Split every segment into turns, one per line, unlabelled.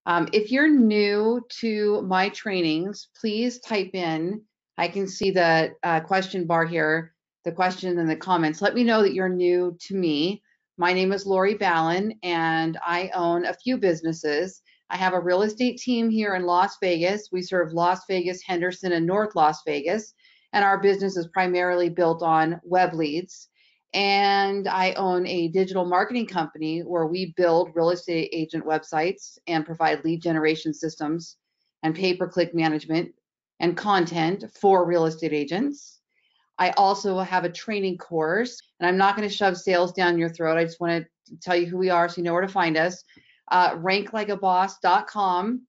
If you're new to my trainings, please type in, I can see the question bar here, the question in the comments. Let me know that you're new to me. My name is Lori Ballen, and I own a few businesses. I have a real estate team here in Las Vegas. We serve Las Vegas, Henderson, and North Las Vegas, and our business is primarily built on web leads. And I own a digital marketing company where we build real estate agent websites and provide lead generation systems and pay-per-click management and content for real estate agents. I also have a training course, and I'm not going to shove sales down your throat. I just want to tell you who we are so you know where to find us. Ranklikeaboss.com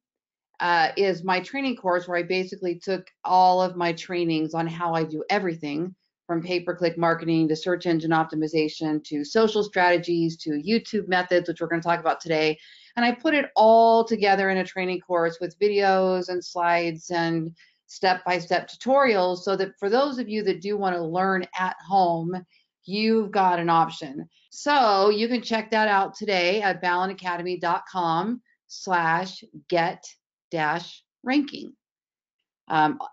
is my training course where I basically took all of my trainings on how I do everything from pay-per-click marketing to search engine optimization to social strategies to YouTube methods, which we're going to talk about today. And I put it all together in a training course with videos and slides and step-by-step tutorials so that for those of you that do want to learn at home, you've got an option. So you can check that out today at ballenacademy.com/get-ranking.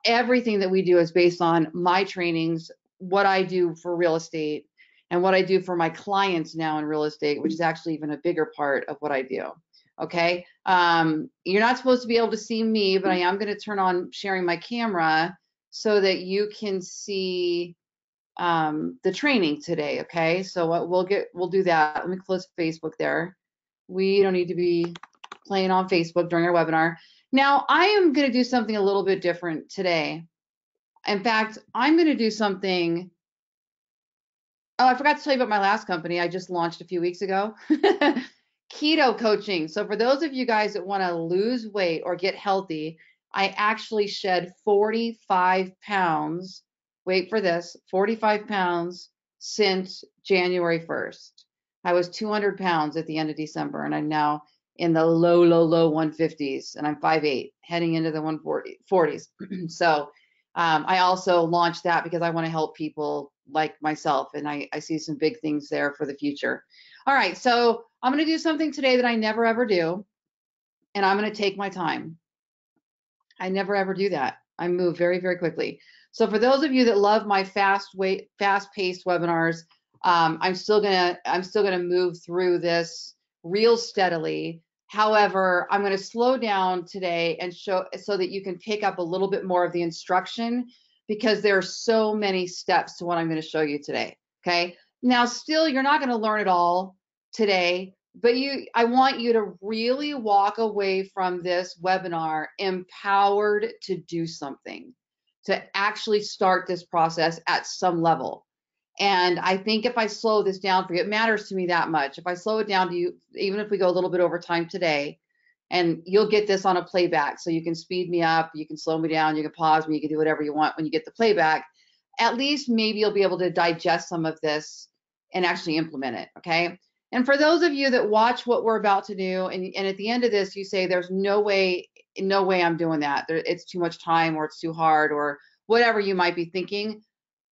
Everything that we do is based on my trainings, what I do for real estate, and what I do for my clients now in real estate, which is actually even a bigger part of what I do. Okay. You're not supposed to be able to see me, but I am going to turn on sharing my camera so that you can see the training today. Okay. So we'll do that. Let me close Facebook there. We don't need to be playing on Facebook during our webinar. Now, I am going to do something a little bit different today. In fact, I'm going to do something. Oh, I forgot to tell you about my last company I just launched a few weeks ago. Keto coaching. So for those of you guys that want to lose weight or get healthy, I actually shed 45 pounds. Wait for this, 45 pounds since January 1st. I was 200 pounds at the end of December, and I'm now in the low 150s, and I'm 5'8", heading into the 140s. So I also launched that because I want to help people like myself, and I see some big things there for the future. All right, so I'm going to do something today that I never ever do, and I'm going to take my time. I never ever do that. I move very, very quickly. So for those of you that love my fast-paced webinars, I'm still gonna move through this real steadily. However, I'm going to slow down today and show so that you can pick up a little bit more of the instruction because there are so many steps to what I'm going to show you today. Okay. Now, still, you're not going to learn it all today, but I want you to really walk away from this webinar empowered to do something, to actually start this process at some level. And I think if I slow this down for you, it matters to me that much. If I slow it down to you, even if we go a little bit over time today, and you'll get this on a playback, so you can speed me up, you can slow me down, you can pause me, you can do whatever you want when you get the playback. At least maybe you'll be able to digest some of this and actually implement it, okay? And for those of you that watch what we're about to do, and at the end of this, you say, there's no way I'm doing that. It's too much time, or it's too hard, or whatever you might be thinking.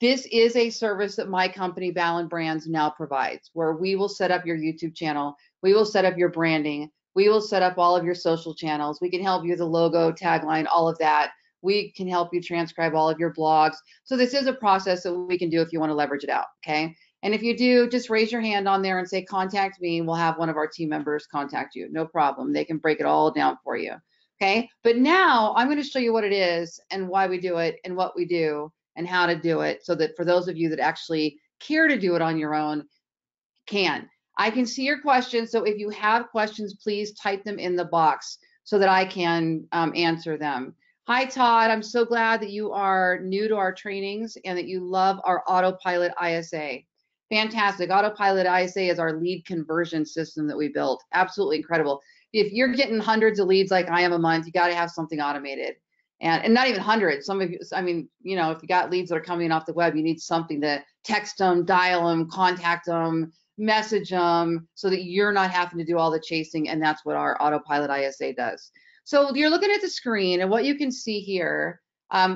This is a service that my company, Ballen Brands, now provides, where we will set up your YouTube channel, we will set up your branding, we will set up all of your social channels, we can help you with the logo, tagline, all of that. We can help you transcribe all of your blogs. So this is a process that we can do if you want to leverage it out, okay? And if you do, just raise your hand on there and say, contact me, and we'll have one of our team members contact you. No problem. They can break it all down for you, okay? But now I'm going to show you what it is and why we do it and what we do and how to do it, so that for those of you that actually care to do it on your own, can. I can see your questions, so if you have questions, please type them in the box so that I can answer them. Hi, Todd. I'm so glad that you are new to our trainings and that you love our Autopilot ISA. Fantastic. Autopilot ISA is our lead conversion system that we built. Absolutely incredible. If you're getting hundreds of leads like I am a month, you got to have something automated. And not even hundreds. Some of you, I mean, you know, if you got leads that are coming off the web, you need something to text them, dial them, contact them, message them, so that you're not having to do all the chasing. And that's what our Autopilot ISA does. So you're looking at the screen, and what you can see here,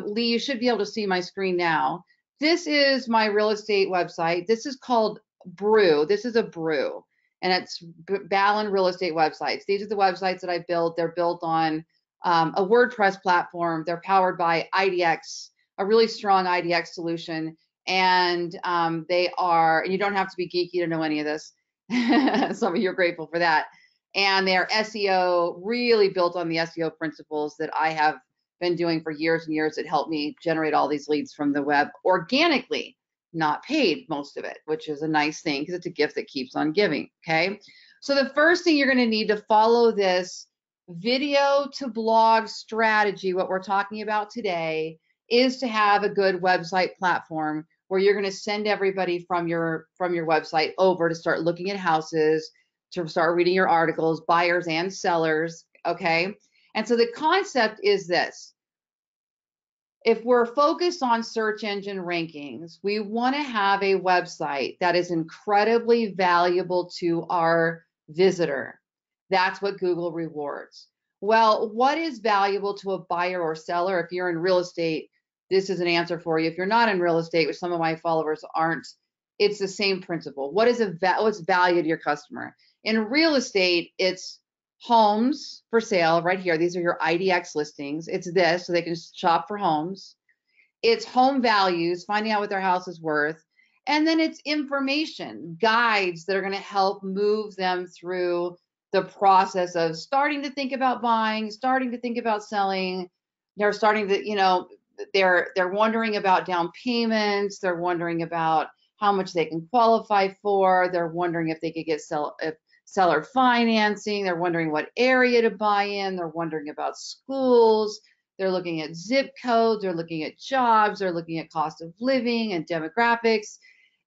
Lee, you should be able to see my screen now. This is my real estate website. This is called Brew. This is a brew. and it's Ballen Real Estate websites. These are the websites that I built. They're built on a WordPress platform. They're powered by IDX, a really strong IDX solution. And they are, and you don't have to be geeky to know any of this. Some of you are grateful for that. And they're SEO, really built on the SEO principles that I have been doing for years and years that helped me generate all these leads from the web organically, not paid, most of it, which is a nice thing because it's a gift that keeps on giving, okay? So the first thing you're going to need to follow this video to blog strategy, what we're talking about today, is to have a good website platform where you're going to send everybody from your website over to start looking at houses, to start reading your articles, buyers and sellers, okay? And so the concept is this. If we're focused on search engine rankings, we want to have a website that is incredibly valuable to our visitor. That's what Google rewards. Well, what is valuable to a buyer or seller? If you're in real estate, this is an answer for you. If you're not in real estate, which some of my followers aren't, it's the same principle. What's value to your customer? In real estate, it's homes for sale right here. These are your IDX listings. It's this, so they can shop for homes. It's home values, finding out what their house is worth. And then it's information, guides that are going to help move them through the process of starting to think about buying, starting to think about selling. They're starting to, they're wondering about down payments. They're wondering about how much they can qualify for. They're wondering if they could get seller financing. They're wondering what area to buy in. They're wondering about schools. They're looking at zip codes. They're looking at jobs. They're looking at cost of living and demographics.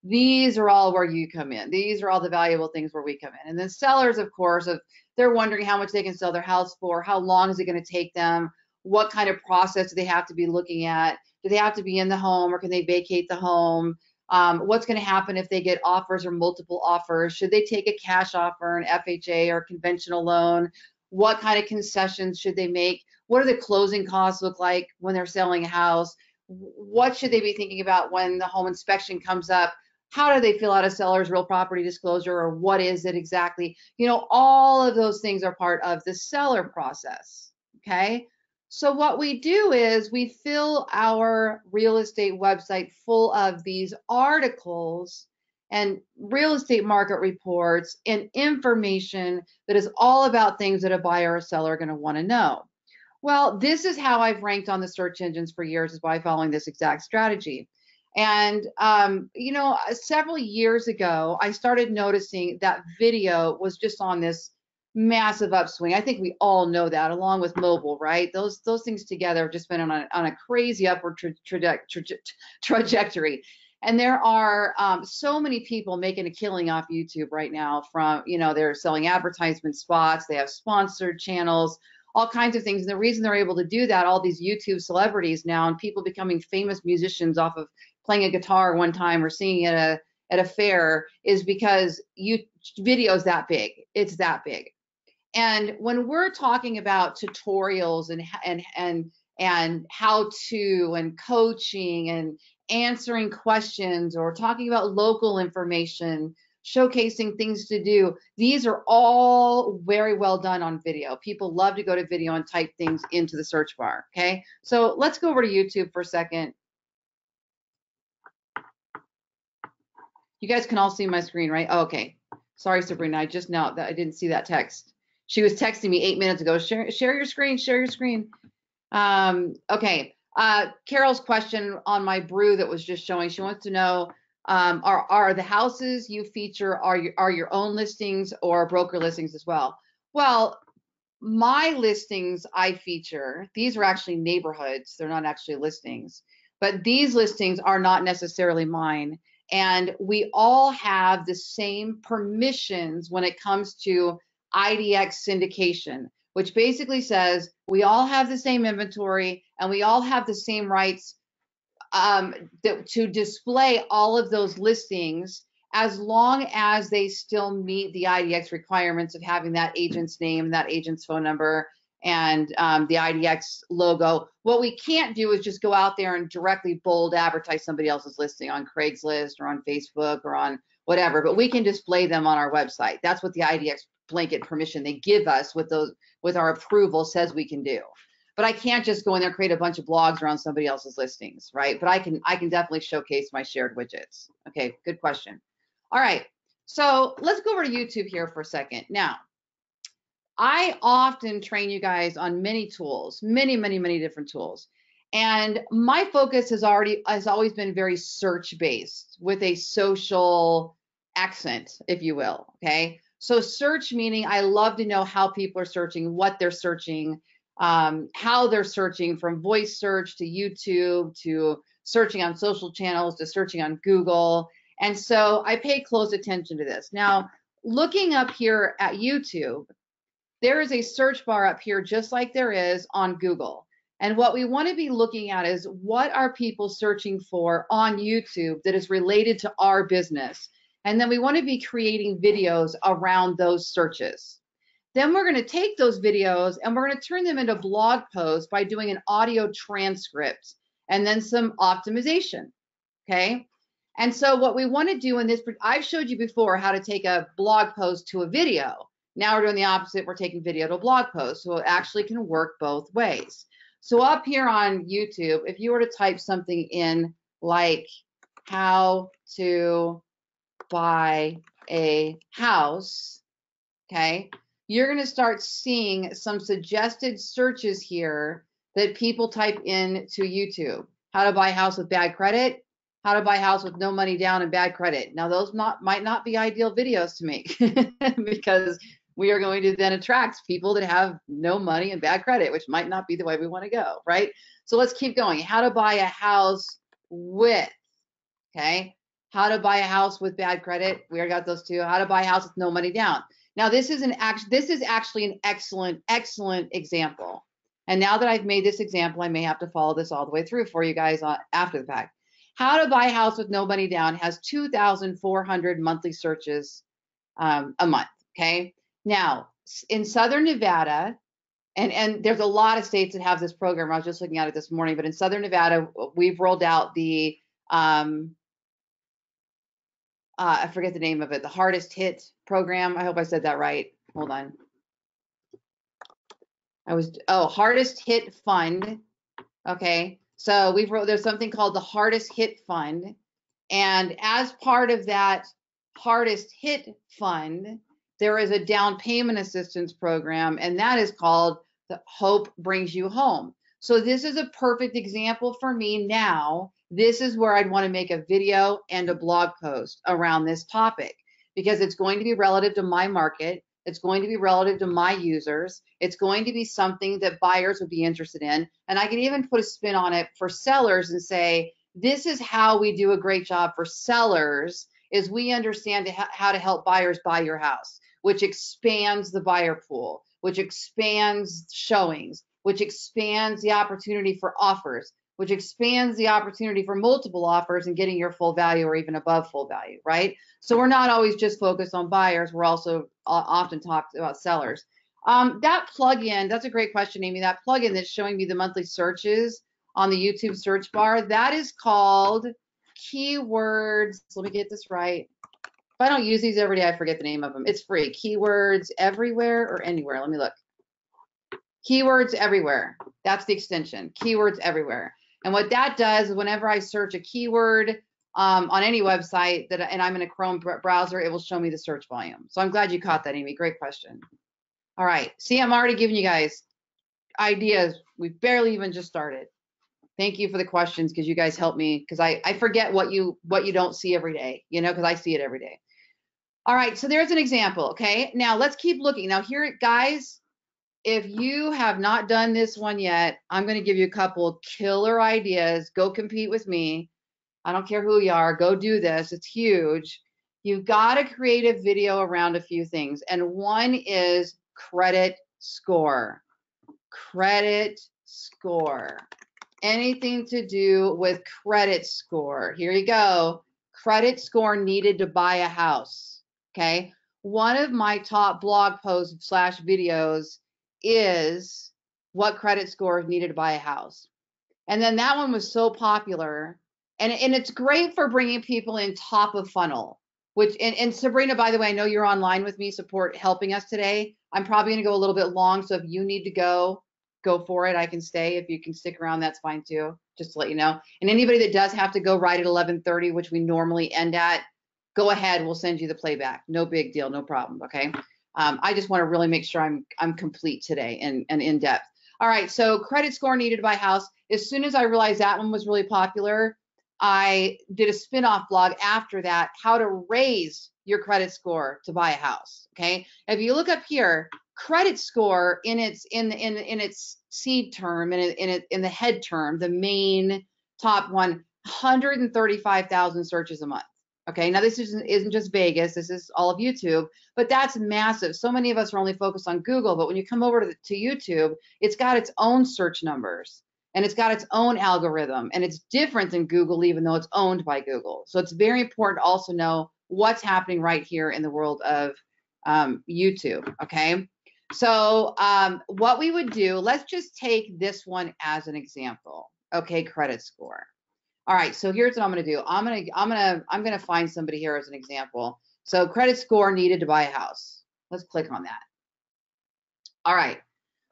These are all where you come in. These are all the valuable things where we come in. And then sellers, of course, they're wondering how much they can sell their house for, how long is it going to take them, what kind of process do they have to be looking at, do they have to be in the home or can they vacate the home, what's going to happen if they get offers or multiple offers, should they take a cash offer, an FHA or conventional loan, what kind of concessions should they make, what do the closing costs look like when they're selling a house, what should they be thinking about when the home inspection comes up, how do they fill out a seller's real property disclosure, or what is it exactly? All of those things are part of the seller process, okay? So what we do is we fill our real estate website full of these articles and real estate market reports and information that is all about things that a buyer or seller are going to want to know. Well, this is how I've ranked on the search engines for years, is by following this exact strategy. And, several years ago, I started noticing that video was just on this massive upswing. I think we all know that, along with mobile, right? Those things together have just been on a crazy upward trajectory. And there are so many people making a killing off YouTube right now from, they're selling advertisement spots, they have sponsored channels, all kinds of things. And the reason they're able to do that, all these YouTube celebrities now and people becoming famous musicians off of playing a guitar one time or singing at a fair, is because video's that big. It's that big. And when we're talking about tutorials and how to and coaching and answering questions, or talking about local information, showcasing things to do, these are all very well done on video. People love to go to video and type things into the search bar, okay? So let's go over to YouTube for a second. You guys can all see my screen, right? Oh, okay. Sorry, Sabrina, I just know that I didn't see that text. She was texting me 8 minutes ago. Share your screen, share your screen. Okay. Carol's question on my brew that was just showing, she wants to know, are the houses you feature, are your own listings or broker listings as well? Well, my listings I feature, these are actually neighborhoods. They're not actually listings, but these listings are not necessarily mine. And we all have the same permissions when it comes to IDX syndication, which basically says we all have the same inventory and we all have the same rights to display all of those listings, as long as they still meet the IDX requirements of having that agent's name, that agent's phone number, and the IDX logo. What we can't do is just go out there and directly bold advertise somebody else's listing on Craigslist or on Facebook or on whatever, but we can display them on our website. That's what the IDX blanket permission they give us with our approval says we can do. But I can't just go in there and create a bunch of blogs around somebody else's listings, right? But I can definitely showcase my shared widgets. Okay, good question. All right, so let's go over to YouTube here for a second. Now, I often train you guys on many tools, many different tools. And my focus has always been very search based with a social accent, if you will. Okay. So search meaning I love to know how people are searching, what they're searching, how they're searching, from voice search to YouTube to searching on social channels to searching on Google. And so I pay close attention to this. Now, looking up here at YouTube, there is a search bar up here just like there is on Google. And what we want to be looking at is what are people searching for on YouTube that is related to our business. And then we want to be creating videos around those searches. Then we're going to take those videos and we're going to turn them into blog posts by doing an audio transcript and then some optimization. Okay. And so what we want to do in this, I've showed you before how to take a blog post to a video. Now we're doing the opposite. We're taking video to blog post. So it actually can work both ways. So up here on YouTube, if you were to type something in like how to buy a house, okay, you're going to start seeing some suggested searches here that people type in to YouTube. How to buy a house with bad credit, how to buy a house with no money down and bad credit. Now those might not be ideal videos to make because we are going to then attract people that have no money and bad credit, which might not be the way we want to go, right? So let's keep going. How to buy a house with, okay? How to buy a house with bad credit. We already got those two. How to buy a house with no money down. Now this is actually an excellent example. And now that I've made this example, I may have to follow this all the way through for you guys after the fact. How to buy a house with no money down has 2,400 monthly searches a month, okay? Now, in Southern Nevada, and there's a lot of states that have this program. I was just looking at it this morning, but in Southern Nevada, we've rolled out the, I forget the name of it, the hardest hit program. I hope I said that right. Hold on. Hardest hit fund. Okay. So there's something called the hardest hit fund. And as part of that hardest hit fund, there is a down payment assistance program, and that is called the Hope Brings You Home. So this is a perfect example for me now. This is where I'd want to make a video and a blog post around this topic because it's going to be relative to my market. It's going to be relative to my users. It's going to be something that buyers would be interested in. And I can even put a spin on it for sellers and say, this is how we do a great job for sellers is we understand how to help buyers buy your house, which expands the buyer pool, which expands showings, which expands the opportunity for offers, which expands the opportunity for multiple offers and getting your full value or even above full value, right? So we're not always just focused on buyers. We're also often talked about sellers. That plugin, that's a great question, Amy. That plugin that's showing me the monthly searches on the YouTube search bar, that is called Keywords. Let me get this right. If I don't use these every day, I forget the name of them. It's free. Keywords Everywhere or Anywhere. Let me look. Keywords Everywhere. That's the extension. Keywords Everywhere. And what that does is whenever I search a keyword on any website and I'm in a Chrome browser, it will show me the search volume. So I'm glad you caught that, Amy. Great question. All right. See, I'm already giving you guys ideas. We've barely even just started. Thank you for the questions because you guys help me because I forget what you don't see every day, you know, because I see it every day. All right, so there's an example, okay? Now let's keep looking. Now here, guys, if you have not done this one yet, I'm going to give you a couple killer ideas. Go compete with me. I don't care who you are. Go do this. It's huge. You've got to create a video around a few things, and one is credit score. Credit score. Anything to do with credit score. Here you go. Credit score needed to buy a house. Okay. One of my top blog posts / videos is what credit score is needed to buy a house. And then that one was so popular. And it's great for bringing people in top of funnel. which, and Sabrina, by the way, I know you're online with me, helping us today. I'm probably going to go a little bit long, so if you need to go for it. I can stay. If you can stick around, that's fine too, just to let you know. And anybody that does have to go right at 11:30, which we normally end at, go ahead. We'll send you the playback. No big deal, no problem, okay? I just want to really make sure I'm complete today and in depth. All right, so credit score needed to buy house. As soon as I realized that one was really popular, I did a spin-off blog after that, how to raise your credit score to buy a house, okay? If you look up here, credit score in its seed term, in the head term, the main top one, 135,000 searches a month. Okay, now this isn't just Vegas, this is all of YouTube, but that's massive. So many of us are only focused on Google, but when you come over to YouTube, it's got its own search numbers and it's got its own algorithm, and it's different than Google, even though it's owned by Google. So it's very important to also know what's happening right here in the world of YouTube, okay? So what we would do, let's just take this one as an example, okay, credit score. All right, so here's what I'm going to do. I'm going to find somebody here as an example. So credit score needed to buy a house. Let's click on that. All right.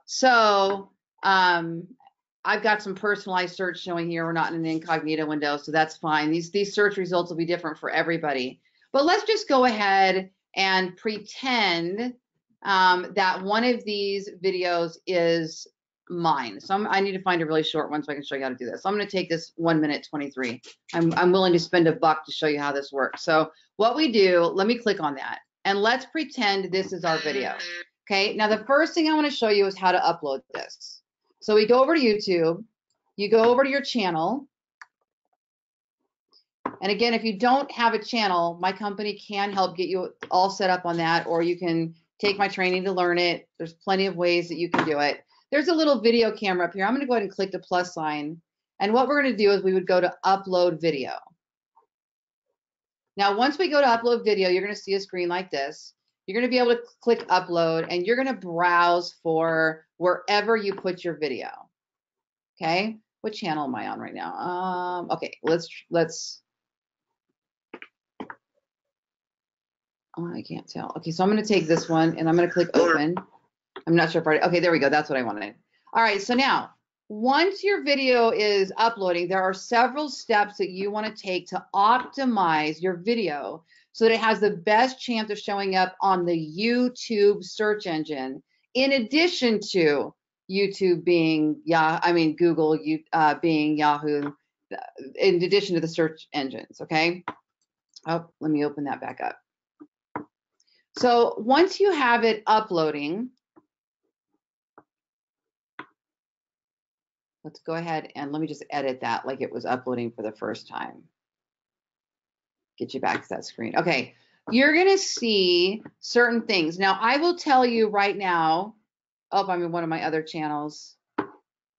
So I've got some personalized search showing here. We're not in an incognito window, so that's fine. These search results will be different for everybody. But let's just go ahead and pretend that one of these videos is mine. So I need to find a really short one so I can show you how to do this. So I'm going to take this 1 minute 23. I'm willing to spend $1 to show you how this works. So what we do, let me click on that, and let's pretend this is our video. Okay, now the first thing I want to show you is how to upload this. So we go over to YouTube, you go over to your channel, and again, if you don't have a channel, my company can help get you all set up on that, or you can take my training to learn it. There's plenty of ways that you can do it. There's a little video camera up here. I'm going to go ahead and click the plus sign. And what we're going to do is we would go to upload video. Now, once we go to upload video, you're going to see a screen like this. You're going to be able to click upload, and you're going to browse for wherever you put your video. Okay. What channel am I on right now? Okay, let's. Oh, I can't tell. Okay, so I'm going to take this one, and I'm going to click open. I'm not sure if okay, there we go. That's what I wanted. All right, so now, once your video is uploading, there are several steps that you want to take to optimize your video so that it has the best chance of showing up on the YouTube search engine, in addition to YouTube being, Google, being Yahoo, in addition to the search engines, okay? Oh, let me open that back up. So once you have it uploading, let's go ahead and let me just edit that like it was uploading for the first time. Get you back to that screen. Okay, you're going to see certain things. Now, I will tell you right now, oh, I'm in one of my other channels.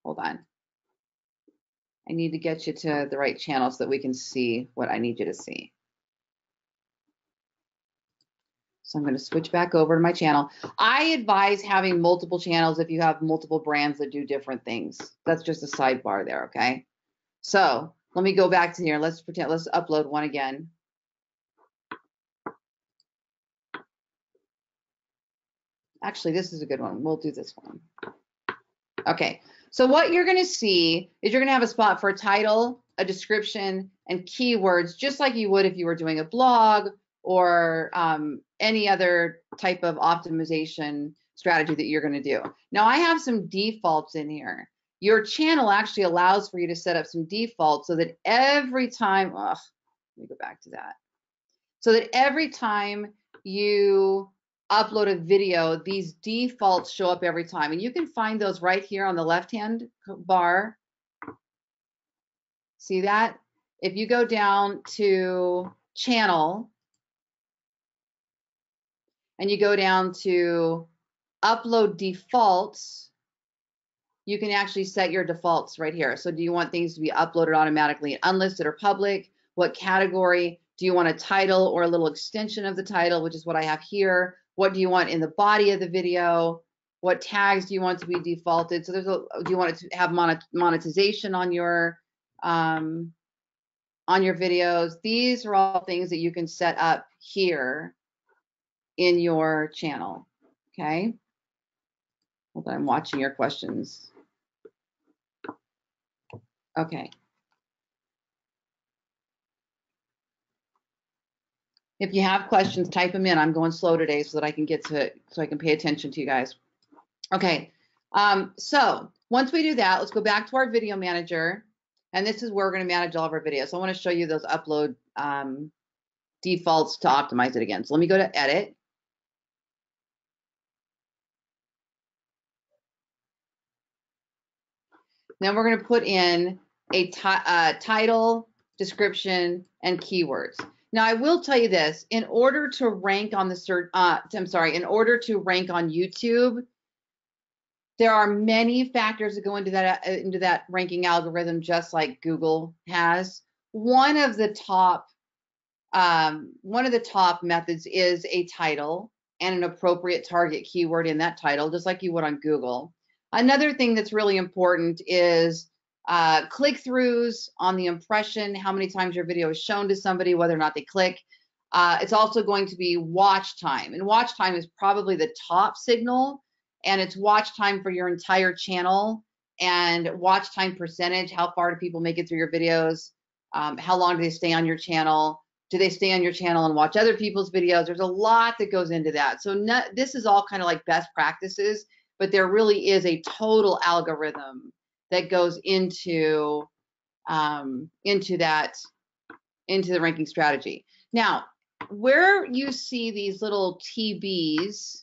Hold on. I need to get you to the right channel so that we can see what I need you to see. So I'm going to switch back over to my channel. I advise having multiple channels if you have multiple brands that do different things. That's just a sidebar there, okay? So let me go back to here. Let's upload one again. Actually, this is a good one. We'll do this one. Okay, so what you're going to see is you're going to have a spot for a title, a description, and keywords, just like you would if you were doing a blog or any other type of optimization strategy that you're going to do. Now, I have some defaults in here. Your channel actually allows for you to set up some defaults so that every time, let me go back to that. So that every time you upload a video, these defaults show up every time. And you can find those right here on the left-hand bar. See that? If you go down to channel, and you go down to upload defaults, you can actually set your defaults right here. So do you want things to be uploaded automatically, unlisted or public? What category? Do you want a title or a little extension of the title, which is what I have here? What do you want in the body of the video? What tags do you want to be defaulted? So do you want it to have monetization on your videos? These are all things that you can set up here in your channel. Okay. Hold on, I'm watching your questions. Okay. If you have questions, type them in. I'm going slow today so that I can get to it, so I can pay attention to you guys. Okay. So once we do that, let's go back to our video manager. And this is where we're going to manage all of our videos. So I want to show you those upload defaults to optimize it again. So let me go to edit. Then we're going to put in a title, description, and keywords. Now, I will tell you this: in order to rank on the search, in order to rank on YouTube, there are many factors that go into that ranking algorithm, just like Google has. One of the top methods is a title and an appropriate target keyword in that title, just like you would on Google. Another thing that's really important is click-throughs on the impression, how many times your video is shown to somebody, whether or not they click. It's also going to be watch time, and watch time is probably the top signal, and it's watch time for your entire channel and watch time percentage. How far do people make it through your videos? How long do they stay on your channel? Do they stay on your channel and watch other people's videos? There's a lot that goes into that. So this is all kind of like best practices, but there really is a total algorithm that goes into the ranking strategy. Now, where you see these little TBs,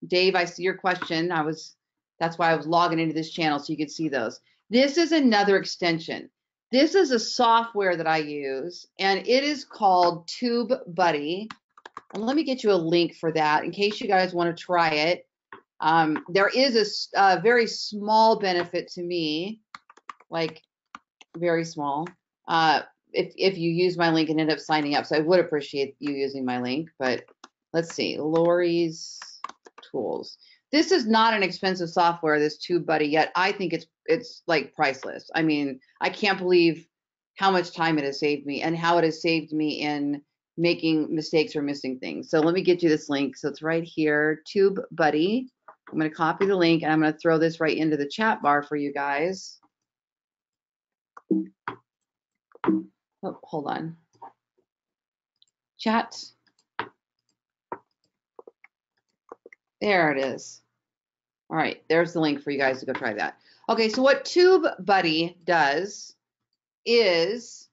Dave, I see your question. That's why I was logging into this channel so you could see those. This is another extension. This is a software that I use, and it is called TubeBuddy. And let me get you a link for that in case you guys want to try it. There is a very small benefit to me, like very small, if you use my link and end up signing up. So I would appreciate you using my link, but let's see, Lori's Tools. This is not an expensive software, this TubeBuddy, yet I think it's like priceless. I mean, I can't believe how much time it has saved me and how it has saved me in making mistakes or missing things. So let me get you this link. So it's right here, TubeBuddy. I'm going to copy the link and I'm going to throw this right into the chat bar for you guys. Oh, hold on. Chat. There it is. All right, there's the link for you guys to go try that. Okay, so what TubeBuddy does is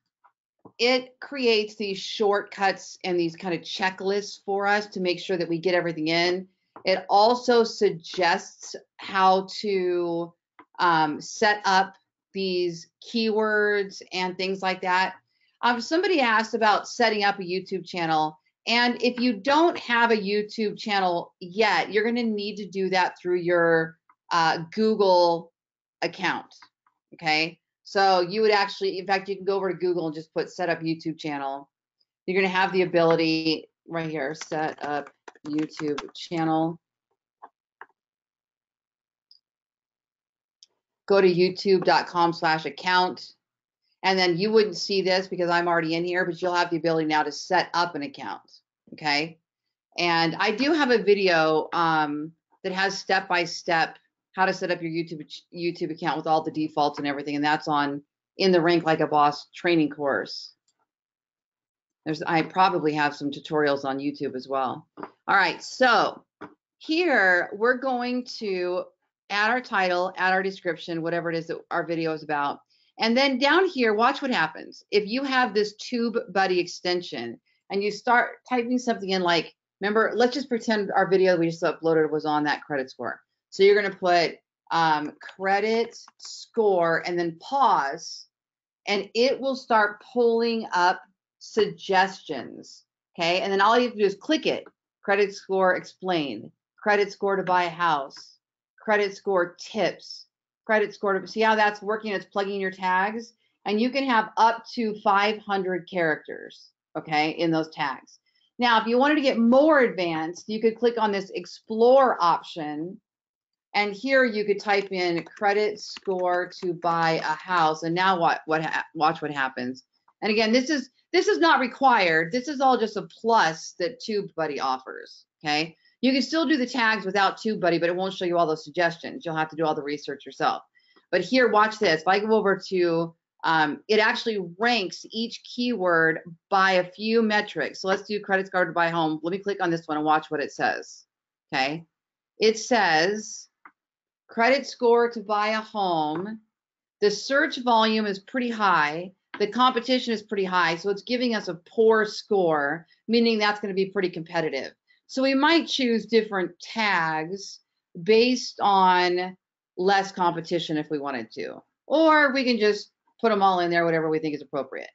it creates these shortcuts and these kind of checklists for us to make sure that we get everything in. It also suggests how to set up these keywords and things like that. Somebody asked about setting up a YouTube channel. And if you don't have a YouTube channel yet, you're going to need to do that through your Google account. Okay. So you would actually, in fact, you can go over to Google and just put set up YouTube channel. You're going to have the ability right here, set up YouTube channel. Go to youtube.com/account. And then you wouldn't see this because I'm already in here, but you'll have the ability now to set up an account, okay? And I do have a video that has step-by-step how to set up your YouTube account with all the defaults and everything, and that's in the Rank Like a Boss training course. I probably have some tutorials on YouTube as well. All right, so here we're going to add our title, add our description, whatever it is that our video is about. And then down here, watch what happens. If you have this TubeBuddy extension and you start typing something in like, remember, let's just pretend our video we just uploaded was on that credit score. So you're going to put credit score and then pause, and it will start pulling up suggestions, okay? And then all you have to do is click it. Credit score explained, credit score to buy a house, credit score tips, credit score to see how that's working. It's plugging your tags, and you can have up to 500 characters, okay, in those tags. Now, if you wanted to get more advanced, you could click on this explore option, and here you could type in credit score to buy a house, and now watch what happens. And again, this This is not required. This is all just a plus that TubeBuddy offers, okay? You can still do the tags without TubeBuddy, but it won't show you all those suggestions. You'll have to do all the research yourself. But here, watch this. If I go over to, it actually ranks each keyword by a few metrics. So let's do credit card to buy a home. Let me click on this one and watch what it says, okay? It says credit score to buy a home. The search volume is pretty high. The competition is pretty high, so it's giving us a poor score, meaning that's going to be pretty competitive. So we might choose different tags based on less competition if we wanted to, or we can just put them all in there, whatever we think is appropriate,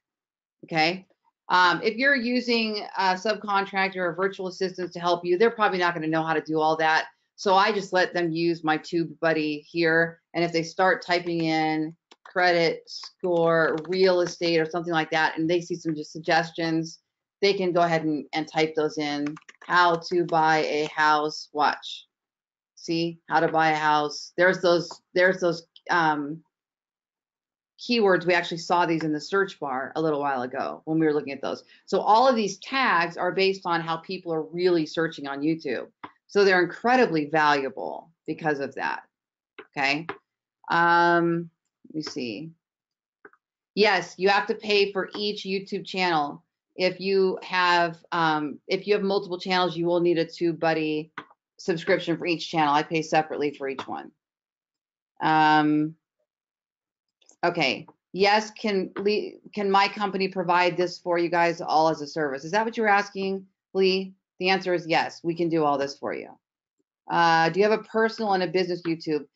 okay? If you're using a subcontractor or virtual assistants to help you, they're probably not going to know how to do all that. So I just let them use my TubeBuddy here, and if they start typing in credit score, real estate, or something like that, and they see some just suggestions, they can go ahead and type those in. How to buy a house. Watch. See how to buy a house. There's those keywords. We actually saw these in the search bar a little while ago when we were looking at those. So all of these tags are based on how people are really searching on YouTube. So they're incredibly valuable because of that. Okay. Let me see. Yes, you have to pay for each YouTube channel. If you have multiple channels, you will need a TubeBuddy subscription for each channel. I pay separately for each one. Okay. Yes, can my company provide this for you guys all as a service? Is that what you're asking, Lee? The answer is yes, we can do all this for you. Do you have a personal and a business YouTube?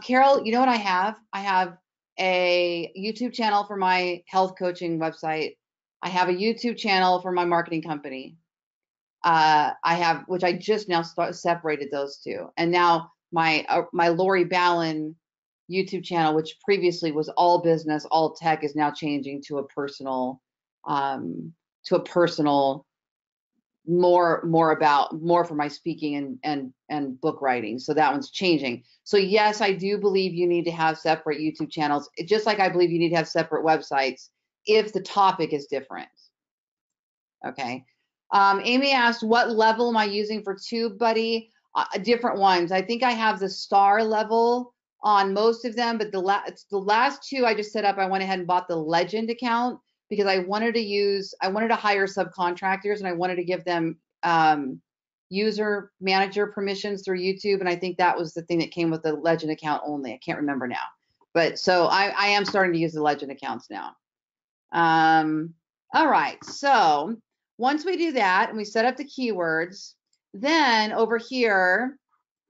Carol, you know what I have? I have a YouTube channel for my health coaching website. I have a YouTube channel for my marketing company. I have, which I just now separated those two. And now my Lori Ballen YouTube channel, which previously was all business, all tech, is now changing to a personal, more for my speaking and book writing. So that one's changing. So yes, I do believe you need to have separate YouTube channels, just like I believe you need to have separate websites if the topic is different. Okay. Amy asked, what level am I using for TubeBuddy? Different ones. I think I have the star level on most of them, but the last two I just set up, I went ahead and bought the Legend account because I wanted to hire subcontractors and I wanted to give them user manager permissions through YouTube. And I think that was the thing that came with the Legend account only. I can't remember now. But so I am starting to use the Legend accounts now. All right. So once we do that and we set up the keywords, then over here,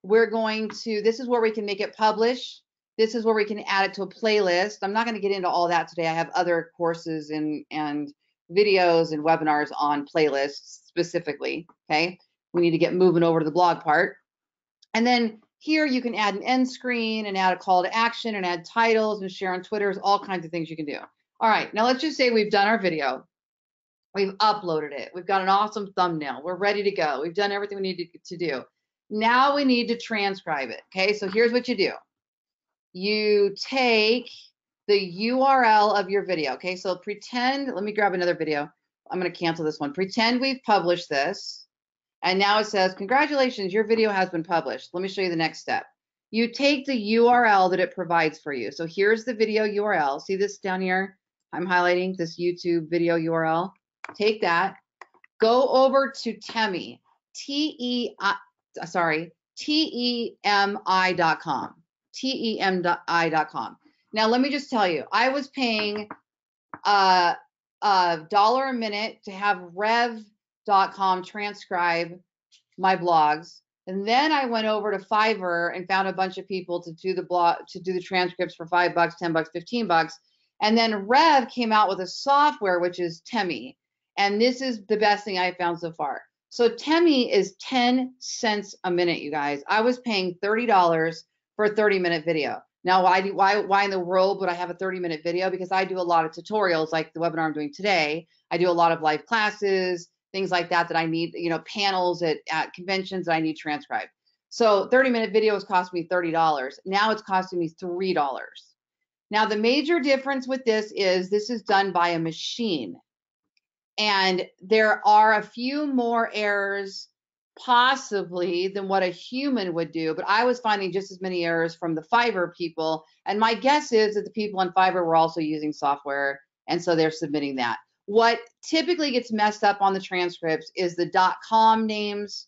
we're going to, this is where we can make it publish. This is where we can add it to a playlist. I'm not going to get into all that today. I have other courses and videos and webinars on playlists specifically, okay? We need to get moving over to the blog part. And then here you can add an end screen and add a call to action and add titles and share on Twitter. There's all kinds of things you can do. All right, now let's just say we've done our video. We've uploaded it. We've got an awesome thumbnail. We're ready to go. We've done everything we need to do. Now we need to transcribe it, okay? So here's what you do. You take the URL of your video, okay? So pretend, let me grab another video. I'm going to cancel this one. Pretend we've published this, and now it says, congratulations, your video has been published. Let me show you the next step. You take the URL that it provides for you. So here's the video URL. See this down here? I'm highlighting this YouTube video URL. Take that. Go over to Temi, TEMI.com. TEMI.com. Now, let me just tell you, I was paying $1 a minute to have rev.com transcribe my blogs. And then I went over to Fiverr and found a bunch of people to do the transcripts for $5, $10, $15. And then Rev came out with a software, which is Temi. And this is the best thing I've found so far. So Temi is 10 cents a minute, you guys. I was paying $30 for a 30-minute video. Now, why in the world would I have a 30-minute video? Because I do a lot of tutorials like the webinar I'm doing today. I do a lot of live classes, things like that I need, panels at conventions that I need transcribed. So 30-minute videos cost me $30. Now it's costing me $3. Now, the major difference with this is done by a machine. And there are a few more errors possibly than what a human would do, but I was finding just as many errors from the Fiverr people. And my guess is that the people on Fiverr were also using software, and so they're submitting that. What typically gets messed up on the transcripts is the .com names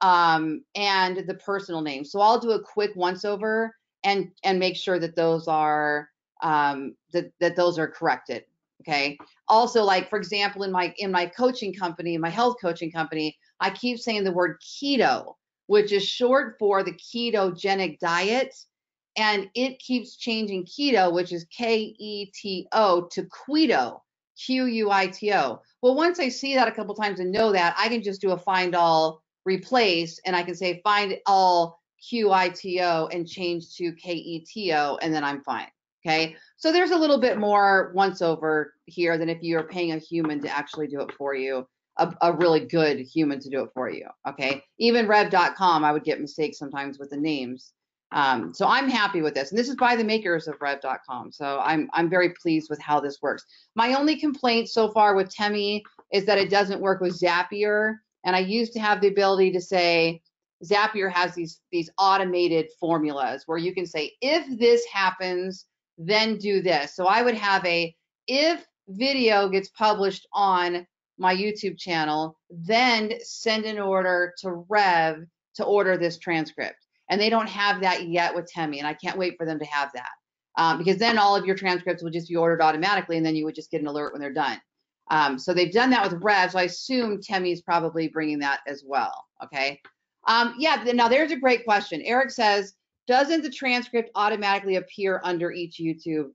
and the personal names. So I'll do a quick once over and make sure that those are that those are corrected. Okay. Also, like for example, in my coaching company, my health coaching company, I keep saying the word keto, which is short for the ketogenic diet, and it keeps changing keto, which is Keto, to Quito, Quito. Well, once I see that a couple times and know that, I can just do a find all replace, and I can say find all Quito and change to Keto, and then I'm fine. Okay, so there's a little bit more once over here than if you're paying a human to actually do it for you, a really good human to do it for you. Okay, even rev.com, I would get mistakes sometimes with the names. So I'm happy with this, and this is by the makers of rev.com. So I'm very pleased with how this works. My only complaint so far with Temi is that it doesn't work with Zapier, and I used to have the ability to say Zapier has these automated formulas where you can say if this happens, then do this. So I would have a if video gets published on my YouTube channel, then send an order to Rev to order this transcript. And they don't have that yet with Temi, and I can't wait for them to have that because then all of your transcripts will just be ordered automatically, and then you would just get an alert when they're done. So they've done that with Rev, so I assume Temi is probably bringing that as well. Okay. Yeah. Now there's a great question. Eric says, doesn't the transcript automatically appear under each YouTube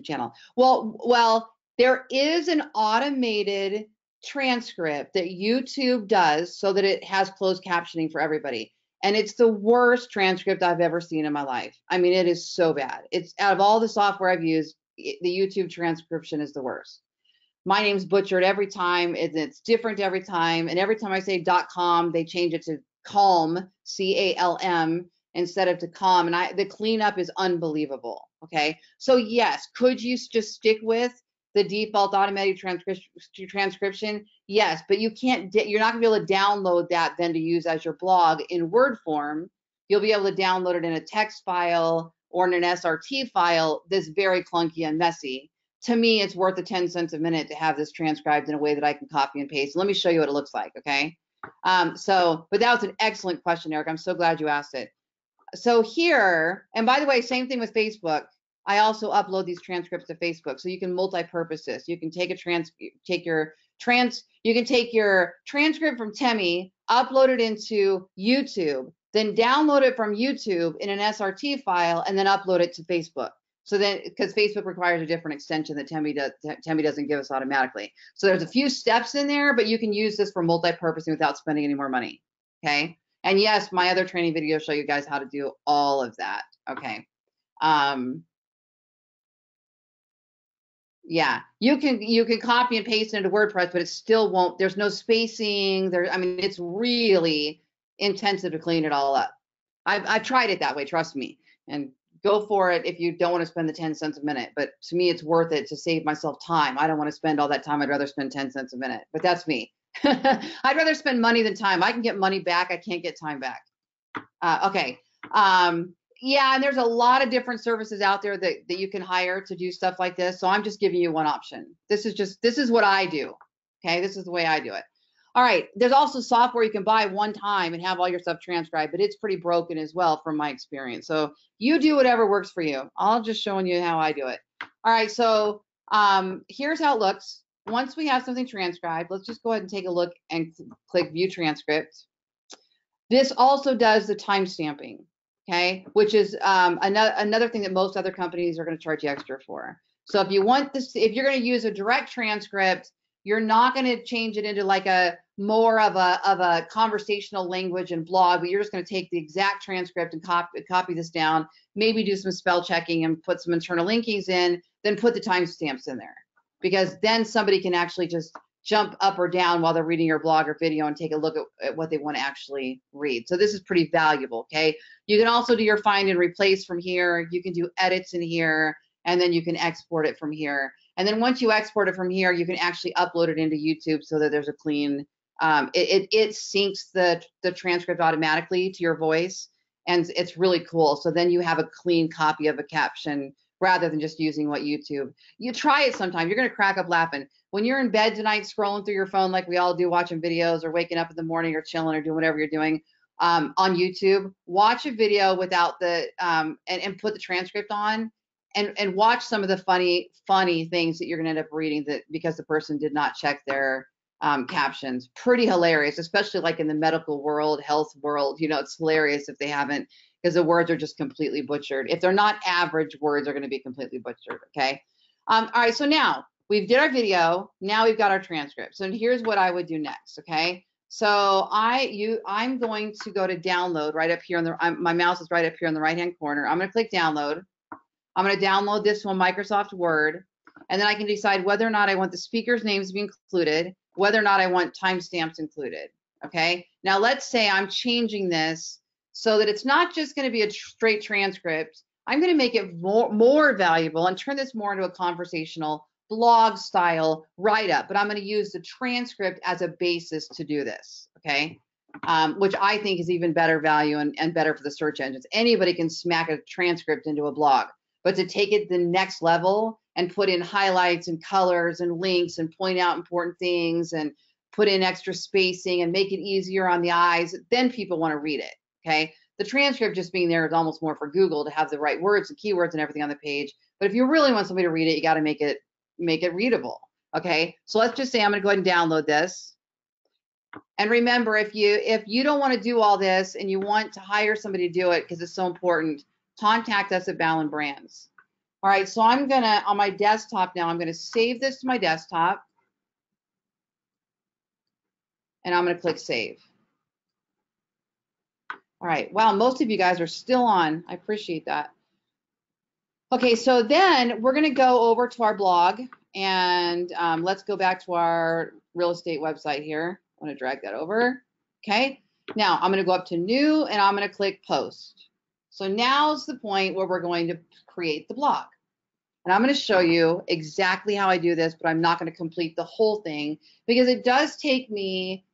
channel? Well, there is an automated transcript that YouTube does so that it has closed captioning for everybody. And it's the worst transcript I've ever seen in my life. I mean, it is so bad. It's out of all the software I've used, the YouTube transcription is the worst. My name's butchered every time. It's different every time. And every time I say .com, they change it to calm, C-A-L-M, instead of to calm. And the cleanup is unbelievable. Okay. So yes, could you just stick with the default automatic transcription? Yes, but you can't, you're not gonna be able to download that then to use as your blog in Word form. You'll be able to download it in a text file or in an SRT file that's very clunky and messy. To me, it's worth the 10 cents a minute to have this transcribed in a way that I can copy and paste. Let me show you what it looks like, okay? But that was an excellent question, Eric. I'm so glad you asked it. So here, and by the way, same thing with Facebook. I also upload these transcripts to Facebook, so you can multi-purpose this. You can take your transcript from Temi, upload it into YouTube, then download it from YouTube in an SRT file, and then upload it to Facebook. So then, because Facebook requires a different extension that Temi doesn't give us automatically. So there's a few steps in there, but you can use this for multi-purposing without spending any more money. Okay. And yes, my other training videos show you guys how to do all of that. Okay. Yeah, you can copy and paste into WordPress, but it still won't. There's no spacing. I mean, it's really intensive to clean it all up. I've tried it that way. Trust me. And go for it if you don't want to spend the 10 cents a minute. But to me, it's worth it to save myself time. I don't want to spend all that time. I'd rather spend 10 cents a minute. But that's me. I'd rather spend money than time. I can get money back. I can't get time back. Okay. Yeah, and there's a lot of different services out there that you can hire to do stuff like this. So I'm just giving you one option. This is what I do. Okay, this is the way I do it. All right, there's also software you can buy one time and have all your stuff transcribed, but it's pretty broken as well from my experience. So you do whatever works for you. I'll just showing you how I do it. All right, so here's how it looks. Once we have something transcribed, let's just go ahead and take a look and click View Transcript. This also does the time stamping. Okay, which is another thing that most other companies are going to charge you extra for. So if you want this, if you're going to use a direct transcript, you're not going to change it into like a more of a conversational language and blog, but you're just going to take the exact transcript and copy this down, maybe do some spell checking and put some internal linkings in, then put the timestamps in there, because then somebody can actually just jump up or down while they're reading your blog or video and take a look at what they want to actually read. So this is pretty valuable, okay? You can also do your find and replace from here. You can do edits in here, and then you can export it from here. And then once you export it from here, you can actually upload it into YouTube so that there's a clean, it syncs the transcript automatically to your voice, and it's really cool. So then you have a clean copy of a caption rather than just using what YouTube. You try it sometime. You're going to crack up laughing. When you're in bed tonight scrolling through your phone like we all do, watching videos, or waking up in the morning or chilling or doing whatever you're doing on YouTube, watch a video without the, and put the transcript on, and watch some of the funny things that you're going to end up reading that because the person did not check their captions. Pretty hilarious, especially like in the medical world, health world. You know, it's hilarious if they haven't, because the words are just completely butchered. If they're not average, words are going to be completely butchered. Okay. All right. So now we did our video. Now we've got our transcript. So here's what I would do next. Okay. So I'm going to go to download right up here on the, my mouse is right up here on the right hand corner. I'm going to click download. I'm going to download this one, Microsoft Word, and then I can decide whether or not I want the speaker's names to be included, whether or not I want timestamps included. Okay. Now let's say I'm changing this so that it's not just going to be a straight transcript. I'm going to make it more valuable and turn this more into a conversational blog style write-up, but I'm going to use the transcript as a basis to do this. Okay. Which I think is even better value and better for the search engines. Anybody can smack a transcript into a blog. But to take it the next level and put in highlights and colors and links and point out important things and put in extra spacing and make it easier on the eyes, then people want to read it. Okay. The transcript just being there is almost more for Google to have the right words and keywords and everything on the page. But if you really want somebody to read it, you got to make it readable. Okay. So let's just say I'm going to go ahead and download this. And remember, if you don't want to do all this and you want to hire somebody to do it because it's so important, contact us at Ballen Brands. All right, so I'm gonna, on my desktop now, I'm gonna save this to my desktop, and I'm gonna click save. All right, wow, most of you guys are still on. I appreciate that. Okay, so then we're gonna go over to our blog, and let's go back to our real estate website here. I'm gonna drag that over. Okay, now I'm gonna go up to new, and I'm gonna click post. So now's the point where we're going to create the blog. And I'm going to show you exactly how I do this, but I'm not going to complete the whole thing because it does take me,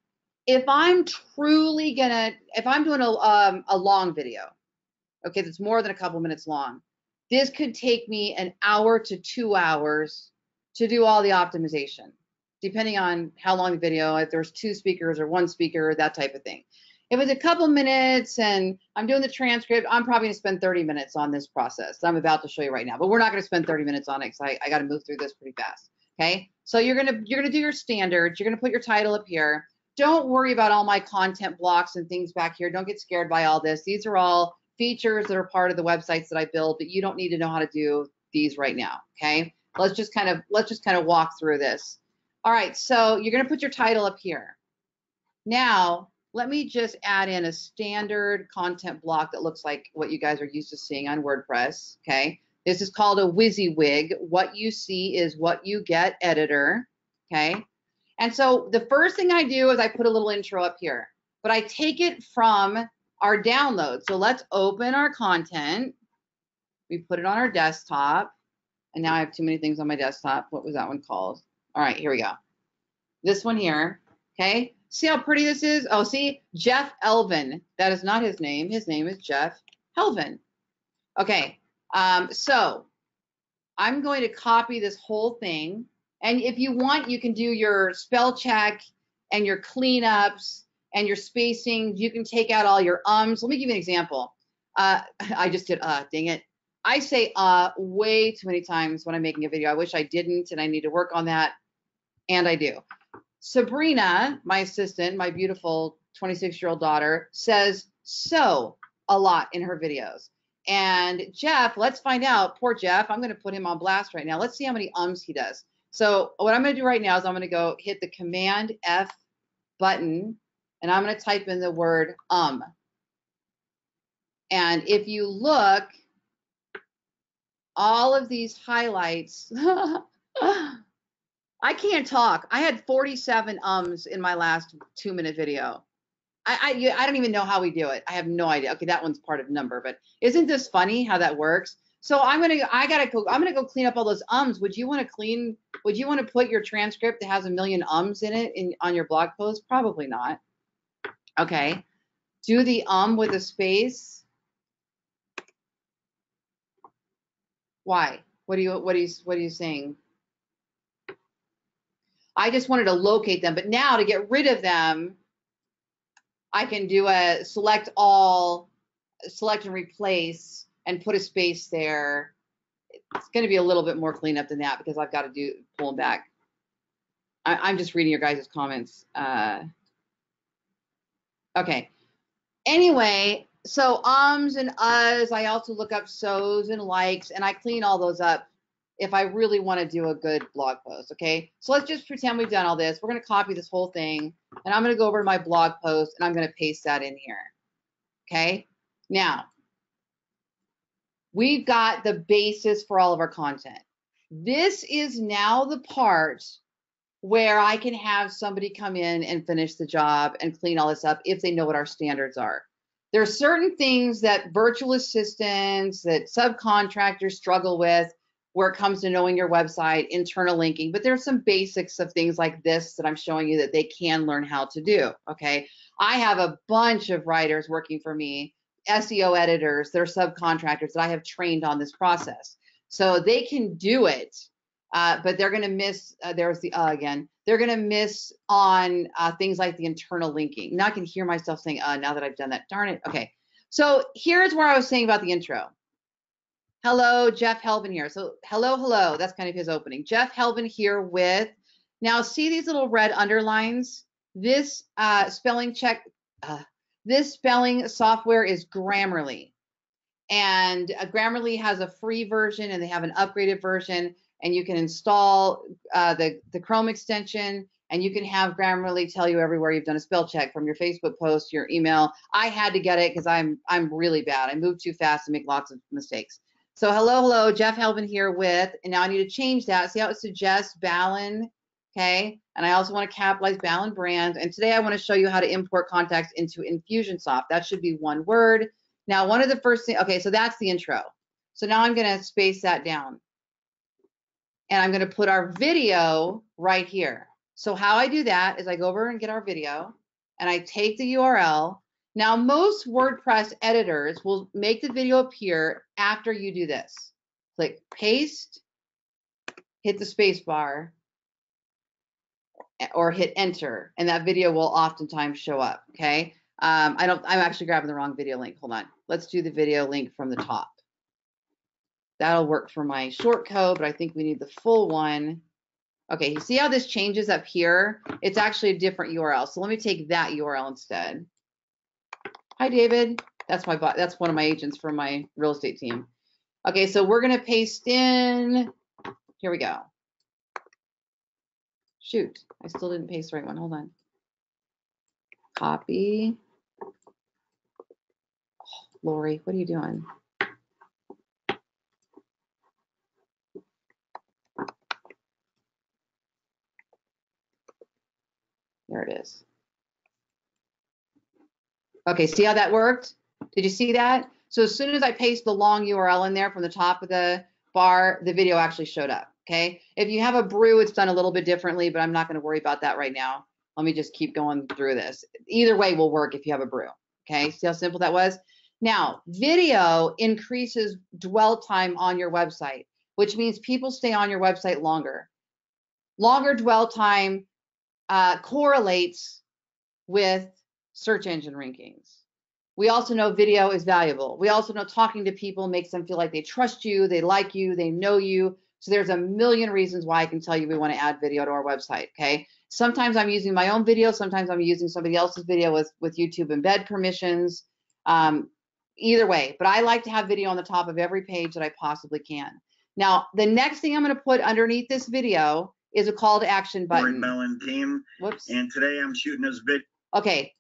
if I'm doing a long video, okay, that's more than a couple minutes long, this could take me an hour to 2 hours to do all the optimization, depending on how long the video, if there's 2 speakers or 1 speaker, that type of thing. If it's a couple minutes and I'm doing the transcript, I'm probably going to spend 30 minutes on this process that I'm about to show you right now. But we're not going to spend 30 minutes on it because I got to move through this pretty fast. Okay, so you're gonna do your standards. You're gonna put your title up here. Don't worry about all my content blocks and things back here. Don't get scared by all this. These are all features that are part of the websites that I build, but you don't need to know how to do these right now. Okay, let's just kind of walk through this. All right, so you're gonna put your title up here. Now, let me just add in a standard content block that looks like what you guys are used to seeing on WordPress, okay? This is called a WYSIWYG. What you see is what you get editor, okay? And so the first thing I do is I put a little intro up here, but I take it from our download. So let's open our content. We put it on our desktop, and now I have too many things on my desktop. What was that one called? All right, here we go. This one here, okay? See how pretty this is? Oh, see, Jeff Elvin. That is not his name. His name is Jeff Helvin. Okay, so I'm going to copy this whole thing. And if you want, you can do your spell check and your cleanups and your spacing. You can take out all your ums. Let me give you an example. I just did, dang it. I say way too many times when I'm making a video. I wish I didn't, and I need to work on that, and I do. Sabrina, my assistant, my beautiful 26-year-old daughter, says so a lot in her videos. And Jeff, let's find out. Poor Jeff, I'm going to put him on blast right now. Let's see how many ums he does. So what I'm going to do right now is I'm going to go hit the Command F button, and I'm going to type in the word And if you look, all of these highlights, I can't talk. I had 47 ums in my last 2-minute video. I don't even know how we do it. I have no idea. Okay, that one's part of number, but isn't this funny how that works? So I'm gonna go clean up all those ums. Would you want to put your transcript that has 1 million ums in it on your blog post? Probably not. Okay. Do the with a space. Why? What are you saying? I just wanted to locate them, but now to get rid of them, I can do a select all, select and replace, and put a space there. It's going to be a little bit more cleanup than that because I've got to pull them back. I'm just reading your guys' comments. Okay. Anyway, so ums and uhs, I also look up so's and likes, and I clean all those up if I really want to do a good blog post, okay? So let's just pretend we've done all this. We're going to copy this whole thing, and I'm going to go over to my blog post, and I'm going to paste that in here, okay? Now, we've got the basis for all of our content. This is now the part where I can have somebody come in and finish the job and clean all this up if they know what our standards are. There are certain things that virtual assistants, that subcontractors struggle with where it comes to knowing your website, internal linking, but there's some basics of things like this that I'm showing you that they can learn how to do, okay? I have a bunch of writers working for me, SEO editors, they're subcontractors that I have trained on this process. So they can do it, but they're going to miss, there's the again, they're going to miss on things like the internal linking. Now I can hear myself saying, now that I've done that, darn it. Okay, so here's where I was saying about the intro. Hello, Jeff Helvin here. So hello, that's kind of his opening. Jeff Helvin here with, now see these little red underlines? This spelling check, this spelling software is Grammarly. And Grammarly has a free version and they have an upgraded version, and you can install the Chrome extension, and you can have Grammarly tell you everywhere you've done a spell check, from your Facebook post, your email. I had to get it because I'm really bad. I move too fast and make lots of mistakes. So hello, Jeff Helvin here with, and now I need to change that. See how it suggests Ballen, okay? And I also want to capitalize Ballen brand. And today I want to show you how to import contacts into Infusionsoft. That should be one word. Now, one of the first things, okay, so that's the intro. So now I'm going to space that down. And I'm going to put our video right here. So how I do that is I go over and get our video, and I take the URL. Now, most WordPress editors will make the video appear after you do this. Click paste, hit the space bar, or hit enter, and that video will oftentimes show up, okay? I'm actually grabbing the wrong video link. Hold on. Let's do the video link from the top. That'll work for my short code, but I think we need the full one. Okay, you see how this changes up here? It's actually a different URL. So let me take that URL instead. Hi, David. That's one of my agents from my real estate team. Okay, so we're going to paste in. Here we go. Shoot, I still didn't paste the right one. Hold on. Copy. Oh, Lori, what are you doing? There it is. Okay, see how that worked? Did you see that? So as soon as I paste the long URL in there from the top of the bar, the video actually showed up, okay? If you have a brew, it's done a little bit differently, but I'm not going to worry about that right now. Let me just keep going through this. Either way will work if you have a brew, okay? See how simple that was? Now, video increases dwell time on your website, which means people stay on your website longer. Longer dwell time correlates with search engine rankings. We also know video is valuable. We also know talking to people makes them feel like they trust you, they like you, they know you. So there's a million reasons why I can tell you we want to add video to our website, okay? Sometimes I'm using my own video, sometimes I'm using somebody else's video with YouTube embed permissions. Either way, but I like to have video on the top of every page that I possibly can. Now, the next thing I'm going to put underneath this video is a call to action button.
Ballen team.
Whoops.
And today I'm shooting this video.
Okay,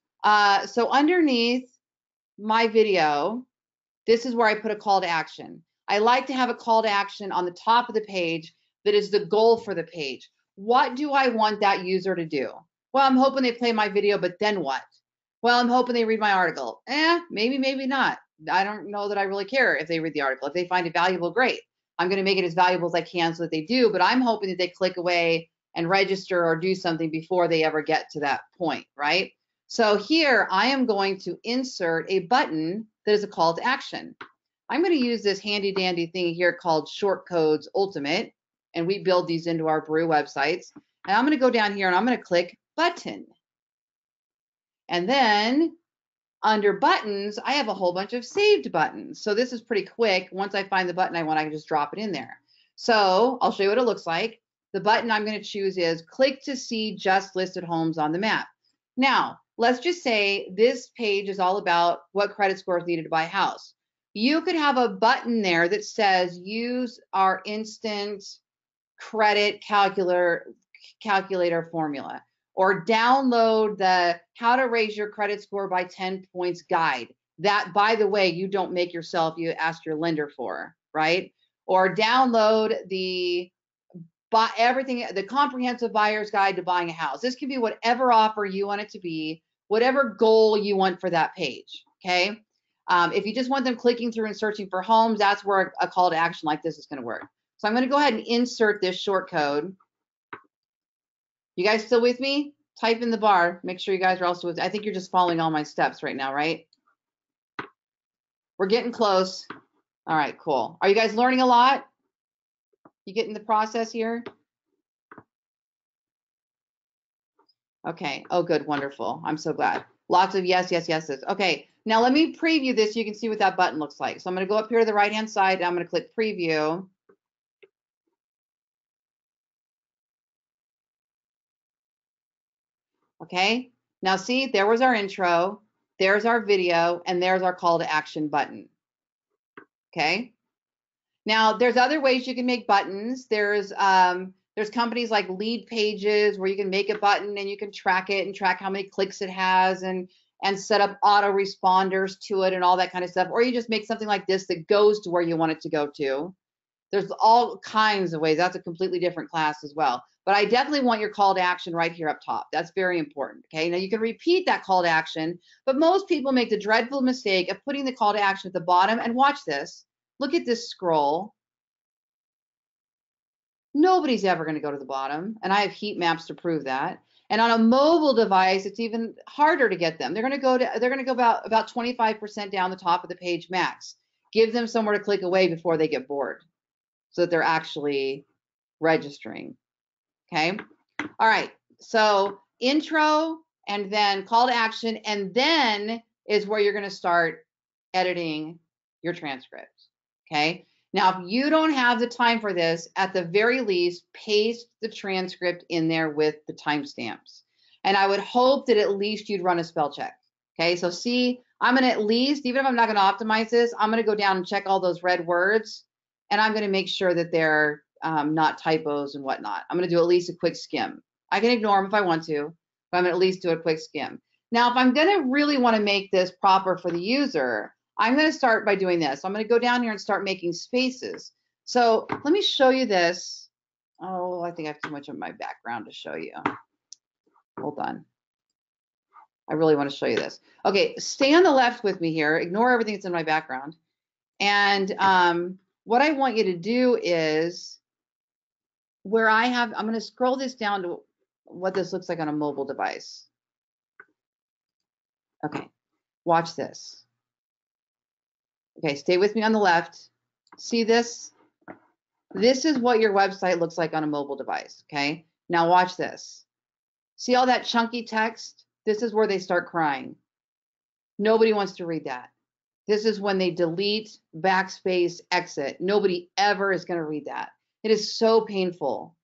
so underneath my video, this is where I put a call to action. I like to have a call to action on the top of the page that is the goal for the page. What do I want that user to do? Well, I'm hoping they play my video, but then what? Well, I'm hoping they read my article. Maybe, maybe not. I don't know that I really care if they read the article. If they find it valuable, great. I'm going to make it as valuable as I can so that they do, but I'm hoping that they click away and register or do something before they ever get to that point, right? So here I am going to insert a button that is a call to action. I'm going to use this handy dandy thing here called Short Codes Ultimate, and we build these into our Brew websites. And I'm going to go down here and I'm going to click button. And then under buttons, I have a whole bunch of saved buttons. So this is pretty quick. Once I find the button I want, I can just drop it in there. So I'll show you what it looks like. The button I'm going to choose is click to see just listed homes on the map. Now, let's just say this page is all about what credit score is needed to buy a house. You could have a button there that says use our instant credit calculator formula, or download the how to raise your credit score by 10 points guide. That, by the way, you don't make yourself, you ask your lender for, right? Or download the comprehensive buyer's guide to buying a house. This can be whatever offer you want it to be, whatever goal you want for that page, okay? If you just want them clicking through and searching for homes, that's where a call to action like this is going to work. So I'm going to go ahead and insert this short code. You guys still with me? Type in the bar. Make sure you guys are also with me. I think you're just following all my steps right now, right? We're getting close. All right, cool. Are you guys learning a lot? You getting the process here? Okay. Oh, good. Wonderful. I'm so glad. Lots of yes, yes, yeses. Okay. Now let me preview this so you can see what that button looks like. So I'm going to go up here to the right-hand side, and I'm going to click preview. Okay. Now see, there was our intro, there's our video, and there's our call to action button. Okay. Now there's other ways you can make buttons. There's companies like Lead Pages where you can make a button and you can track it and track how many clicks it has and set up auto responders to it and all that kind of stuff. Or you just make something like this that goes to where you want it to go to. There's all kinds of ways. That's a completely different class as well. But I definitely want your call to action right here up top. That's very important. Okay. Now you can repeat that call to action, but most people make the dreadful mistake of putting the call to action at the bottom. And watch this. Look at this scroll. Nobody's ever going to go to the bottom. And I have heat maps to prove that. And on a mobile device, it's even harder to get them. They're going to go about 25% down the top of the page max. Give them somewhere to click away before they get bored, so that they're actually registering. Okay. All right. So intro and then call to action, and then is where you're going to start editing your transcript. Okay. Now, if you don't have the time for this, at the very least, paste the transcript in there with the timestamps. And I would hope that at least you'd run a spell check. Okay. So see, I'm going to at least, even if I'm not going to optimize this, I'm going to go down and check all those red words. And I'm going to make sure that they're not typos and whatnot. I'm going to do at least a quick skim. I can ignore them if I want to, but I'm going to at least do a quick skim. Now, if I'm going to really want to make this proper for the user, I'm going to start by doing this. I'm going to go down here and start making spaces. So let me show you this. Oh, I think I have too much of my background to show you. Hold on. I really want to show you this. Okay, stay on the left with me here. Ignore everything that's in my background. And what I want you to do is where I'm going to scroll this down to what this looks like on a mobile device. Okay, watch this. Okay, stay with me on the left. See this? This is what your website looks like on a mobile device, okay? Now watch this. See all that chunky text? This is where they start crying. Nobody wants to read that. This is when they delete, backspace, exit. Nobody ever is going to read that. It is so painful.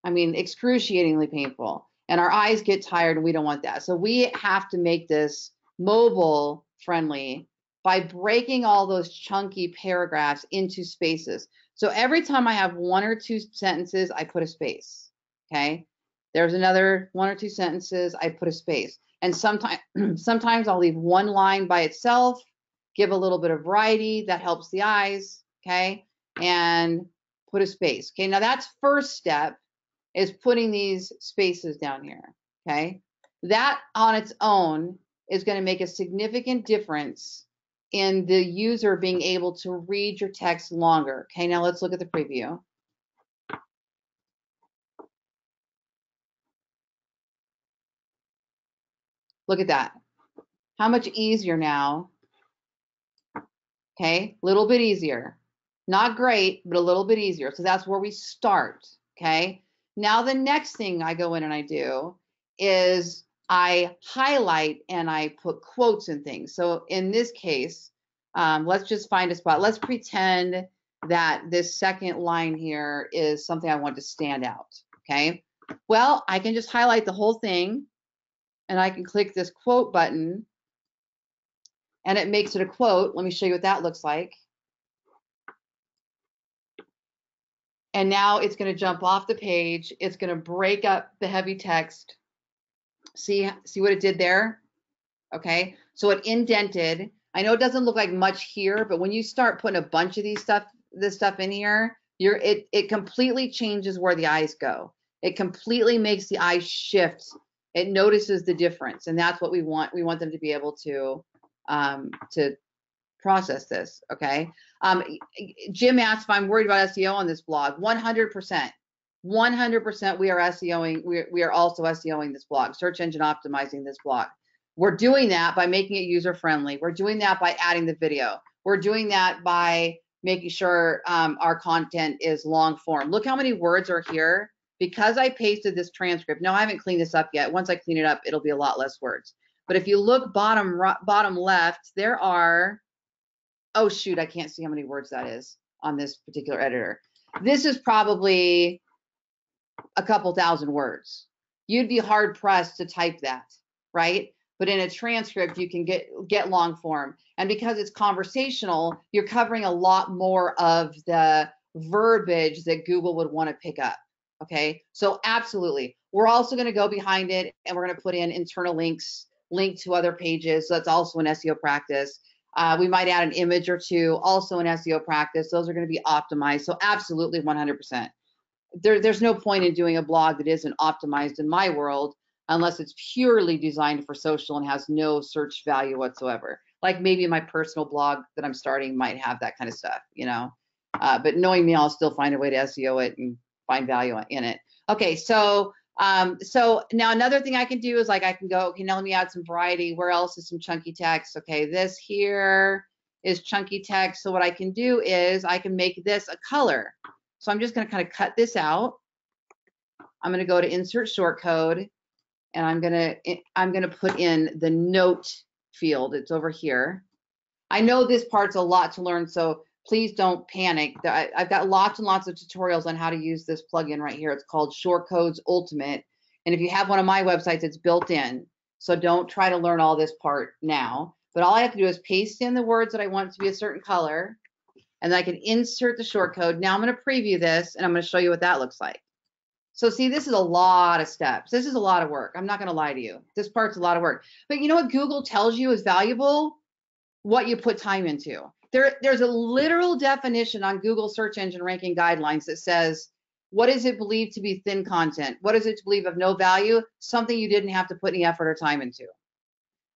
I mean, excruciatingly painful. And our eyes get tired and we don't want that. So we have to make this mobile friendly by breaking all those chunky paragraphs into spaces. So every time I have one or two sentences, I put a space, okay? There's another one or two sentences, I put a space. And sometimes I'll leave one line by itself, give a little bit of variety, that helps the eyes, okay? And put a space, okay? Now that's first step, is putting these spaces down here, okay? That on its own is gonna make a significant difference in the user being able to read your text longer. Okay, now let's look at the preview. Look at that. How much easier now? Okay, a little bit easier. Not great, but a little bit easier. So that's where we start. Okay, now the next thing I go in and I do is I highlight and I put quotes and things. So in this case, let's just find a spot. Let's pretend that this second line here is something I want to stand out. Okay, well, I can just highlight the whole thing and I can click this quote button and it makes it a quote. Let me show you what that looks like. And now it's going to jump off the page. It's going to break up the heavy text. See what it did there? Okay, so it indented. I know it doesn't look like much here, but when you start putting a bunch of this stuff in here, it completely changes where the eyes go. It completely makes the eyes shift. It notices the difference, and that's what we want. We want them to be able to process this. Okay. Jim asked if I'm worried about SEO on this blog. 100%. 100% we are SEOing. We are also SEOing this blog, search engine optimizing this blog. We're doing that by making it user friendly. We're doing that by adding the video. We're doing that by making sure our content is long form. Look how many words are here because I pasted this transcript. No, I haven't cleaned this up yet. Once I clean it up, it'll be a lot less words. But if you look bottom left, there are, oh shoot, I can't see how many words that is on this particular editor. This is probably a couple thousand words. You'd be hard pressed to type that, right? But in a transcript, you can get long form. And because it's conversational, you're covering a lot more of the verbiage that Google would want to pick up. Okay, so absolutely. We're also going to go behind it and we're going to put in internal links, link to other pages. So that's also an SEO practice. We might add an image or two, also an SEO practice. Those are going to be optimized. So absolutely 100%. There's no point in doing a blog that isn't optimized in my world unless it's purely designed for social and has no search value whatsoever. Like maybe my personal blog that I'm starting might have that kind of stuff, you know. But knowing me, I'll still find a way to SEO it and find value in it. Okay, so now another thing I can do is like I can go, okay, now let me add some variety. Where else is some chunky text? Okay, this here is chunky text. So what I can do is I can make this a color. So I'm just going to kind of cut this out. I'm going to go to insert shortcode and I'm going to put in the note field. It's over here. I know this part's a lot to learn, so please don't panic. I've got lots and lots of tutorials on how to use this plugin right here. It's called Shortcodes Ultimate. And if you have one of my websites, it's built in. So don't try to learn all this part now. But all I have to do is paste in the words that I want to be a certain color. And then I can insert the shortcode. Now I'm going to preview this and I'm going to show you what that looks like. So see, this is a lot of steps. This is a lot of work. I'm not going to lie to you. This part's a lot of work. But you know what Google tells you is valuable? What you put time into. There's a literal definition on Google search engine ranking guidelines that says, what is it believed to be thin content? What is it to believe of no value? Something you didn't have to put any effort or time into.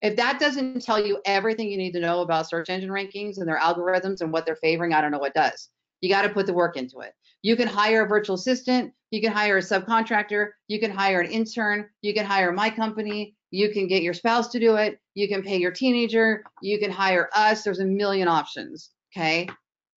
If that doesn't tell you everything you need to know about search engine rankings and their algorithms and what they're favoring, I don't know what does. You got to put the work into it. You can hire a virtual assistant. You can hire a subcontractor. You can hire an intern. You can hire my company. You can get your spouse to do it. You can pay your teenager. You can hire us. There's a million options. Okay.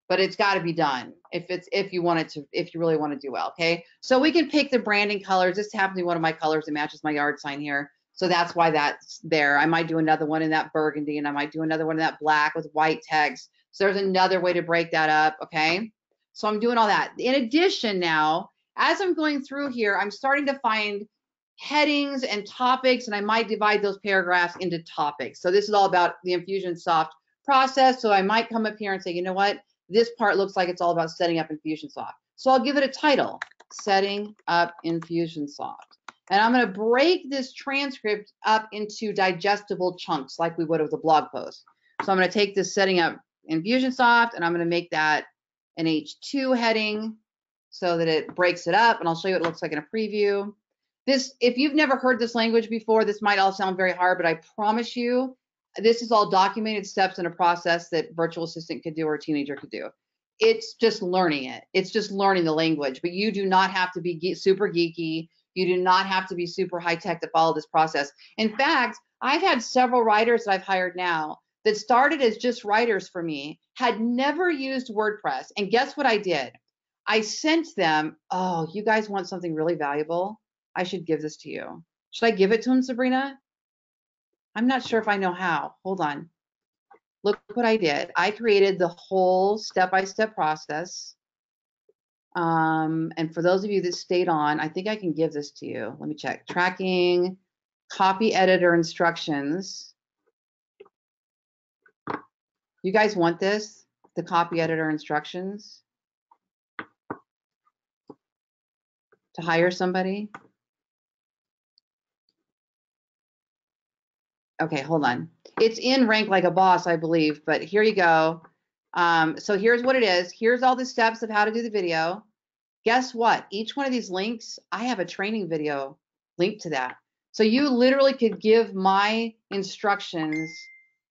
But it's got to be done if you really want to do well. Okay. So we can pick the branding colors. This happens to be one of my colors that matches my yard sign here. So that's why that's there. I might do another one in that burgundy and I might do another one in that black with white text. So there's another way to break that up. Okay. So I'm doing all that. In addition, now, as I'm going through here, I'm starting to find headings and topics, and I might divide those paragraphs into topics. So this is all about the Infusionsoft process. So I might come up here and say, you know what? This part looks like it's all about setting up Infusionsoft. So I'll give it a title, Setting Up Infusionsoft. And I'm going to break this transcript up into digestible chunks like we would with a blog post. So I'm going to take this Setting Up Infusionsoft, and I'm going to make that an H2 heading so that it breaks it up, and I'll show you what it looks like in a preview. This, if you've never heard this language before, this might all sound very hard, but I promise you, This is all documented steps in a process that virtual assistant could do or a teenager could do. It's just learning it. It's just learning the language, but you do not have to be super geeky. You do not have to be super high tech to follow this process. In fact, I've had several writers that I've hired now that started as just writers for me, had never used WordPress. And guess what I did? I sent them, oh, you guys want something really valuable? I should give this to you. Should I give it to them, Sabrina? I'm not sure if I know how. Hold on. Look what I did. I created the whole step-by-step process. And for those of you that stayed on, I think I can give this to you. Let me check. Tracking, copy editor instructions. You guys want this? The copy editor instructions to hire somebody? Okay, hold on. It's in Rank Like a Boss, I believe, but here you go. So here's what it is. Here's all the steps of how to do the video. Guess what? Each one of these links, I have a training video linked to that. So you literally could give my instructions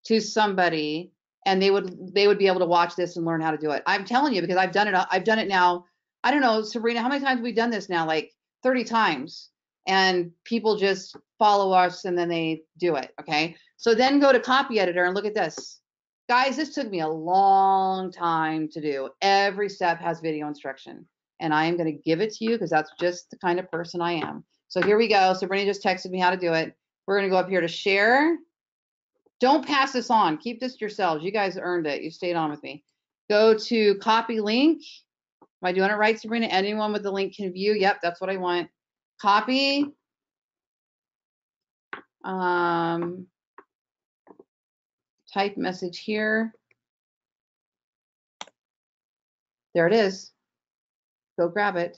to somebody and they would be able to watch this and learn how to do it. I'm telling you, because I've done it now. I don't know, Sabrina, how many times have we done this now? Like 30 times. And people just follow us and then they do it, okay? So then go to copy editor and look at this. Guys, this took me a long time to do. Every step has video instruction. And I am going to give it to you because that's just the kind of person I am. So here we go. Sabrina just texted me how to do it. We're going to go up here to share. Don't pass this on. Keep this to yourselves. You guys earned it. You stayed on with me. Go to copy link. Am I doing it right, Sabrina? Anyone with the link can view. Yep, that's what I want. Copy. Type message here. There it is. Go grab it.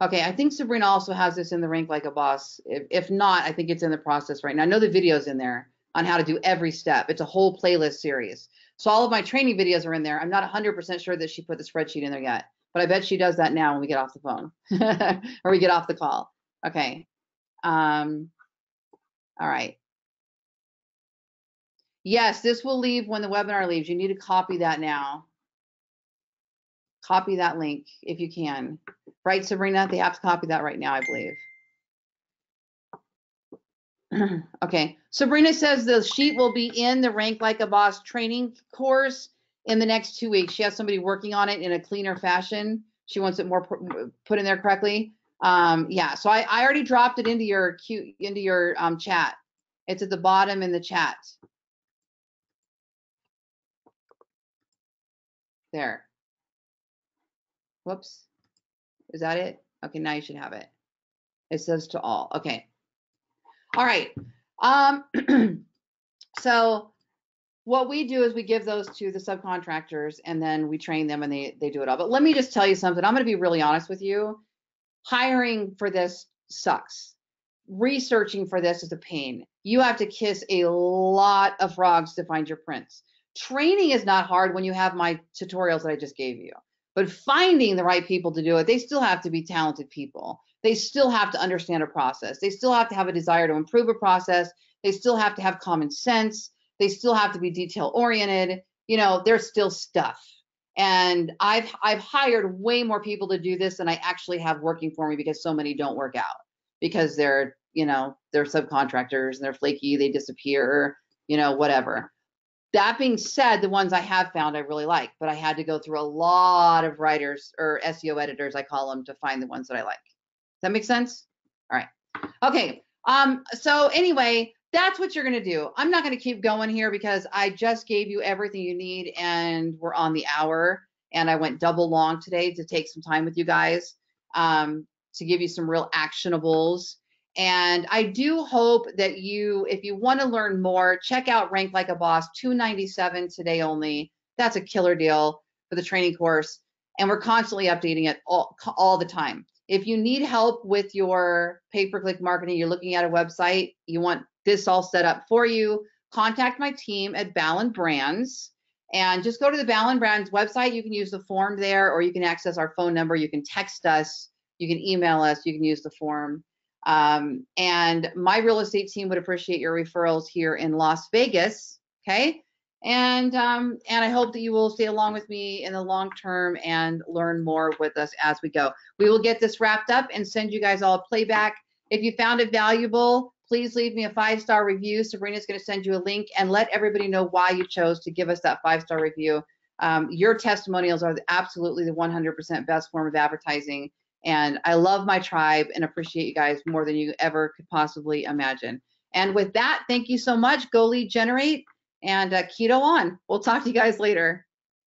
Okay, I think Sabrina also has this in the Rank Like a Boss. If not, I think it's in the process right now. I know the video's in there on how to do every step. It's a whole playlist series. So all of my training videos are in there. I'm not 100% sure that she put the spreadsheet in there yet, but I bet she does that now when we get off the phone or we get off the call. Okay. All right. Yes, this will leave when the webinar leaves. You need to copy that now. Copy that link if you can. Right, Sabrina? They have to copy that right now, I believe. Okay, Sabrina says the sheet will be in the Rank Like a Boss training course in the next 2 weeks. She has somebody working on it in a cleaner fashion. She wants it more put in there correctly. Yeah, so I already dropped it into your chat. It's at the bottom in the chat. There. Whoops. Is that it? Okay, now you should have it. It says to all. Okay. All right. So what we do is we give those to the subcontractors and then we train them and they do it all. But let me just tell you something. I'm going to be really honest with you. Hiring for this sucks. Researching for this is a pain. You have to kiss a lot of frogs to find your prince. Training is not hard when you have my tutorials that I just gave you. But finding the right people to do it, they still have to be talented people. They still have to understand a process. They still have to have a desire to improve a process. They still have to have common sense. They still have to be detail oriented. You know, there's still stuff. And I've hired way more people to do this than I actually have working for me because so many don't work out because they're subcontractors and they're flaky, they disappear, whatever. That being said, the ones I have found I really like, but I had to go through a lot of writers or SEO editors, I call them, to find the ones that I like. Does that make sense? All right. Okay. So anyway, that's what you're going to do. I'm not going to keep going here because I just gave you everything you need and we're on the hour and I went double long today to take some time with you guys to give you some real actionables. And I do hope that if you want to learn more, check out Rank Like a Boss, $297 today only. That's a killer deal for the training course. And we're constantly updating it all the time. If you need help with your pay-per-click marketing, you're looking at a website, you want this all set up for you, contact my team at Ballen Brands and just go to the Ballen Brands website. You can use the form there or you can access our phone number. You can text us, you can email us, you can use the form. And my real estate team would appreciate your referrals here in Las Vegas. Okay. And I hope that you will stay along with me in the long term and learn more with us as we go. We will get this wrapped up and send you guys all a playback. If you found it valuable, please leave me a 5-star review. Sabrina's going to send you a link, and let everybody know why you chose to give us that 5-star review. Your testimonials are absolutely the 100% best form of advertising. And I love my tribe and appreciate you guys more than you ever could possibly imagine. And with that, thank you so much. Go lead generate and keto on. We'll talk to you guys later.